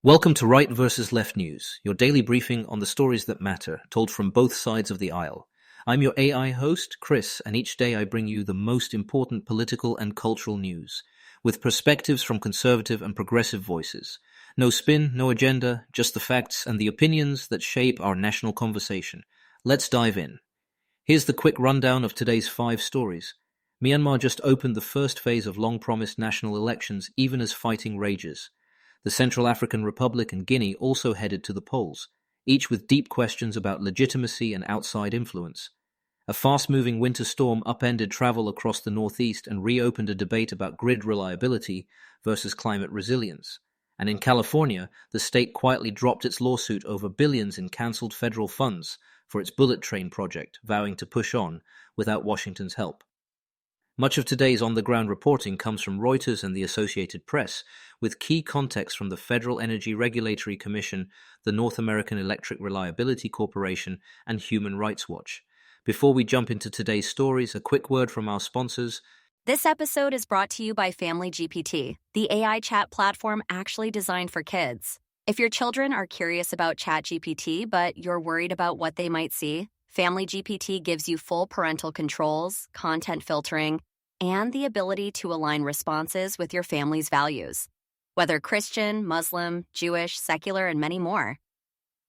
Welcome to Right versus Left News, your daily briefing on the stories that matter, told from both sides of the aisle. I'm your AI host, Chris, and each day I bring you the most important political and cultural news, with perspectives from conservative and progressive voices. No spin, no agenda, just the facts and the opinions that shape our national conversation. Let's dive in. Here's the quick rundown of today's 5 stories. Myanmar just opened the first phase of long-promised national elections, even as fighting rages. The Central African Republic and Guinea also headed to the polls, each with deep questions about legitimacy and outside influence. A fast-moving winter storm upended travel across the northeast and reopened a debate about grid reliability versus climate resilience. And in California, the state quietly dropped its lawsuit over billions in cancelled federal funds for its bullet train project, vowing to push on without Washington's help. Much of today's on-the-ground reporting comes from Reuters and the Associated Press, with key context from the Federal Energy Regulatory Commission, the North American Electric Reliability Corporation, and Human Rights Watch. Before we jump into today's stories, a quick word from our sponsors. This episode is brought to you by Family GPT, the AI chat platform actually designed for kids. If your children are curious about ChatGPT, but you're worried about what they might see, Family GPT gives you full parental controls, content filtering, and the ability to align responses with your family's values, whether Christian, Muslim, Jewish, secular, and many more.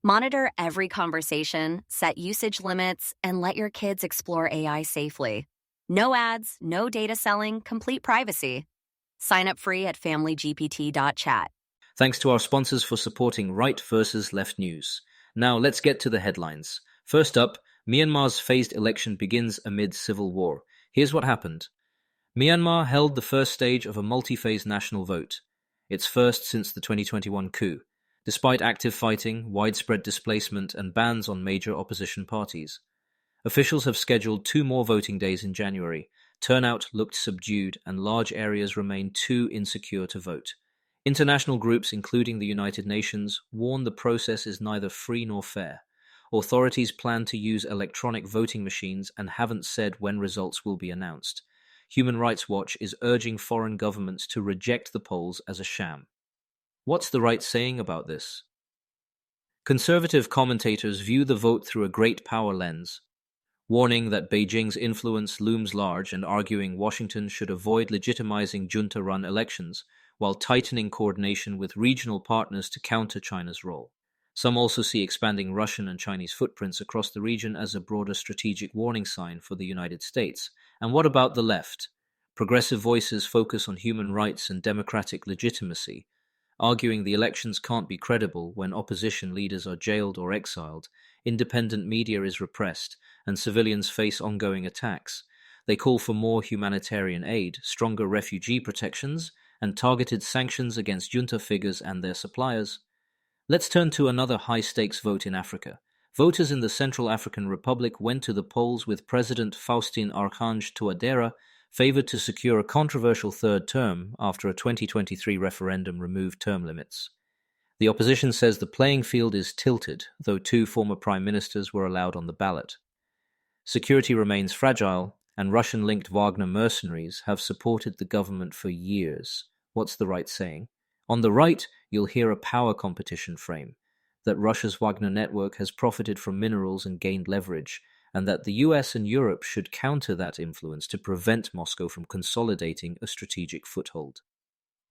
Monitor every conversation, set usage limits, and let your kids explore AI safely. No ads, no data selling, complete privacy. Sign up free at familygpt.chat. Thanks to our sponsors for supporting Right versus Left News. Now let's get to the headlines. First up, Myanmar's phased election begins amid civil war. Here's what happened. Myanmar held the first stage of a multi-phase national vote, its first since the 2021 coup, despite active fighting, widespread displacement, and bans on major opposition parties. Officials have scheduled 2 more voting days in January. Turnout looked subdued, and large areas remain too insecure to vote. International groups, including the United Nations, warn the process is neither free nor fair. Authorities plan to use electronic voting machines and haven't said when results will be announced. Human Rights Watch is urging foreign governments to reject the polls as a sham. What's the right saying about this? Conservative commentators view the vote through a great power lens, warning that Beijing's influence looms large and arguing Washington should avoid legitimizing junta-run elections while tightening coordination with regional partners to counter China's role. Some also see expanding Russian and Chinese footprints across the region as a broader strategic warning sign for the United States. And what about the left? Progressive voices focus on human rights and democratic legitimacy, arguing the elections can't be credible when opposition leaders are jailed or exiled, independent media is repressed, and civilians face ongoing attacks. They call for more humanitarian aid, stronger refugee protections, and targeted sanctions against junta figures and their suppliers. Let's turn to another high-stakes vote in Africa. Voters in the Central African Republic went to the polls with President Faustin Archange Touadera favored to secure a controversial third term after a 2023 referendum removed term limits. The opposition says the playing field is tilted, though 2 former prime ministers were allowed on the ballot. Security remains fragile, and Russian-linked Wagner mercenaries have supported the government for years. What's the right saying? On the right, you'll hear a power competition frame, that Russia's Wagner network has profited from minerals and gained leverage, and that the US and Europe should counter that influence to prevent Moscow from consolidating a strategic foothold.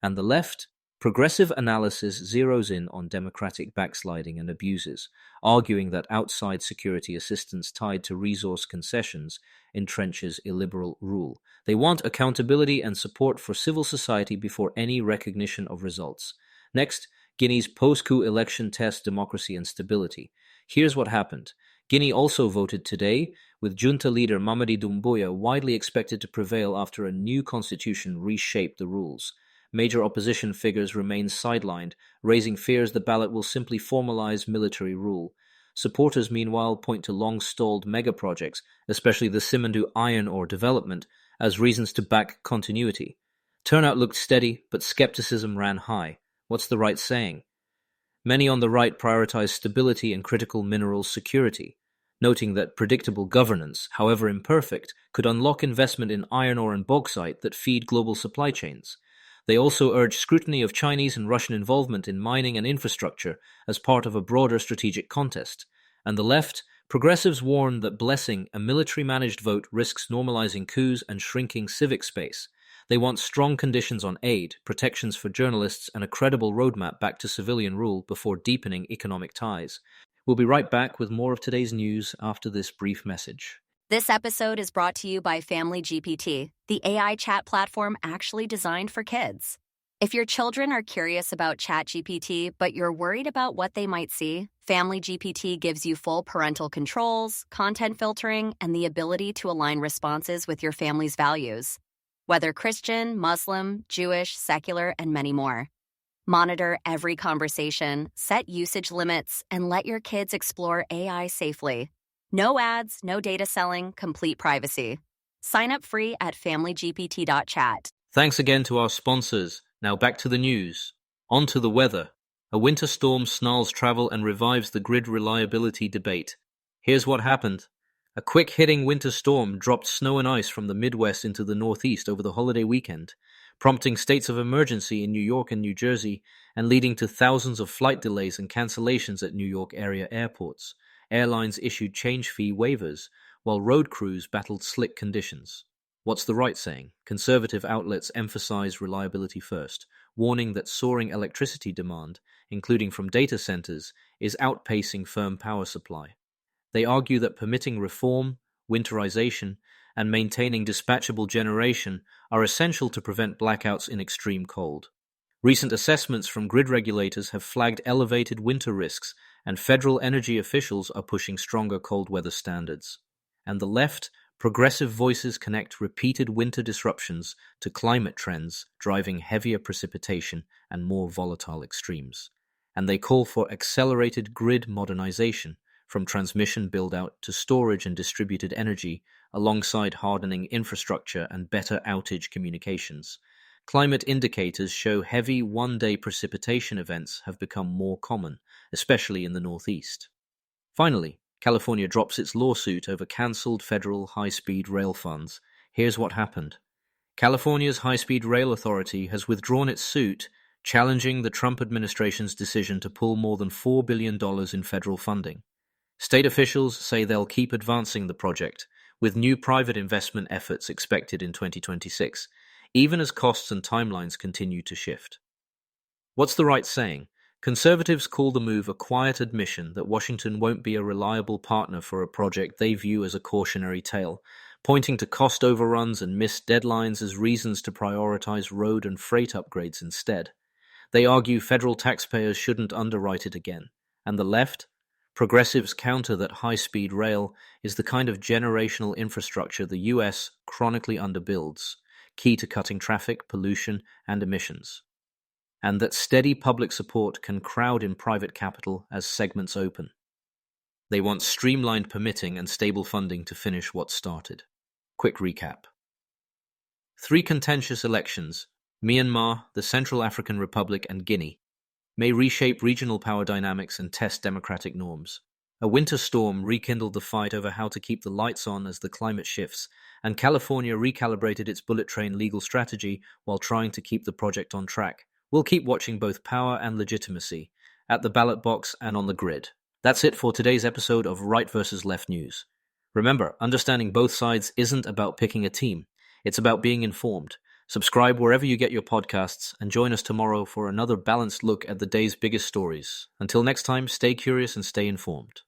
And the left? Progressive analysis zeroes in on democratic backsliding and abuses, arguing that outside security assistance tied to resource concessions entrenches illiberal rule. They want accountability and support for civil society before any recognition of results. Next, Guinea's post-coup election tests democracy and stability. Here's what happened. Guinea also voted today, with junta leader Mamadi Doumbouya widely expected to prevail after a new constitution reshaped the rules. Major opposition figures remain sidelined, raising fears the ballot will simply formalize military rule. Supporters, meanwhile, point to long-stalled mega-projects, especially the Simandu iron ore development, as reasons to back continuity. Turnout looked steady, but skepticism ran high. What's the right saying? Many on the right prioritize stability and critical minerals security, noting that predictable governance, however imperfect, could unlock investment in iron ore and bauxite that feed global supply chains. They also urge scrutiny of Chinese and Russian involvement in mining and infrastructure as part of a broader strategic contest. And the left, progressives warn that blessing a military-managed vote risks normalizing coups and shrinking civic space. They want strong conditions on aid, protections for journalists, and a credible roadmap back to civilian rule before deepening economic ties. We'll be right back with more of today's news after this brief message. This episode is brought to you by Family GPT, the AI chat platform actually designed for kids. If your children are curious about ChatGPT, but you're worried about what they might see, Family GPT gives you full parental controls, content filtering, and the ability to align responses with your family's values. Whether Christian, Muslim, Jewish, secular, and many more. Monitor every conversation, set usage limits, and let your kids explore AI safely. No ads, no data selling, complete privacy. Sign up free at familygpt.chat. Thanks again to our sponsors. Now back to the news. On to the weather. A winter storm snarls travel and revives the grid reliability debate. Here's what happened. A quick-hitting winter storm dropped snow and ice from the Midwest into the Northeast over the holiday weekend, prompting states of emergency in New York and New Jersey and leading to thousands of flight delays and cancellations at New York area airports. Airlines issued change fee waivers, while road crews battled slick conditions. What's the right saying? Conservative outlets emphasize reliability first, warning that soaring electricity demand, including from data centers, is outpacing firm power supply. They argue that permitting reform, winterization, and maintaining dispatchable generation are essential to prevent blackouts in extreme cold. Recent assessments from grid regulators have flagged elevated winter risks, and federal energy officials are pushing stronger cold weather standards. And the left, progressive voices connect repeated winter disruptions to climate trends, driving heavier precipitation and more volatile extremes. And they call for accelerated grid modernization, from transmission build-out to storage and distributed energy, alongside hardening infrastructure and better outage communications. Climate indicators show heavy one-day precipitation events have become more common, especially in the Northeast. Finally, California drops its lawsuit over cancelled federal high-speed rail funds. Here's what happened. California's High-Speed Rail Authority has withdrawn its suit, challenging the Trump administration's decision to pull more than $4 billion in federal funding. State officials say they'll keep advancing the project, with new private investment efforts expected in 2026, even as costs and timelines continue to shift. What's the right saying? Conservatives call the move a quiet admission that Washington won't be a reliable partner for a project they view as a cautionary tale, pointing to cost overruns and missed deadlines as reasons to prioritize road and freight upgrades instead. They argue federal taxpayers shouldn't underwrite it again. And the left? Progressives counter that high-speed rail is the kind of generational infrastructure the U.S. chronically underbuilds, key to cutting traffic, pollution, and emissions. And that steady public support can crowd in private capital as segments open. They want streamlined permitting and stable funding to finish what started. Quick recap. 3 contentious elections, Myanmar, the Central African Republic, and Guinea, may reshape regional power dynamics and test democratic norms. A winter storm rekindled the fight over how to keep the lights on as the climate shifts, and California recalibrated its bullet train legal strategy while trying to keep the project on track. We'll keep watching both power and legitimacy, at the ballot box and on the grid. That's it for today's episode of Right versus Left News. Remember, understanding both sides isn't about picking a team. It's about being informed. Subscribe wherever you get your podcasts and join us tomorrow for another balanced look at the day's biggest stories. Until next time, stay curious and stay informed.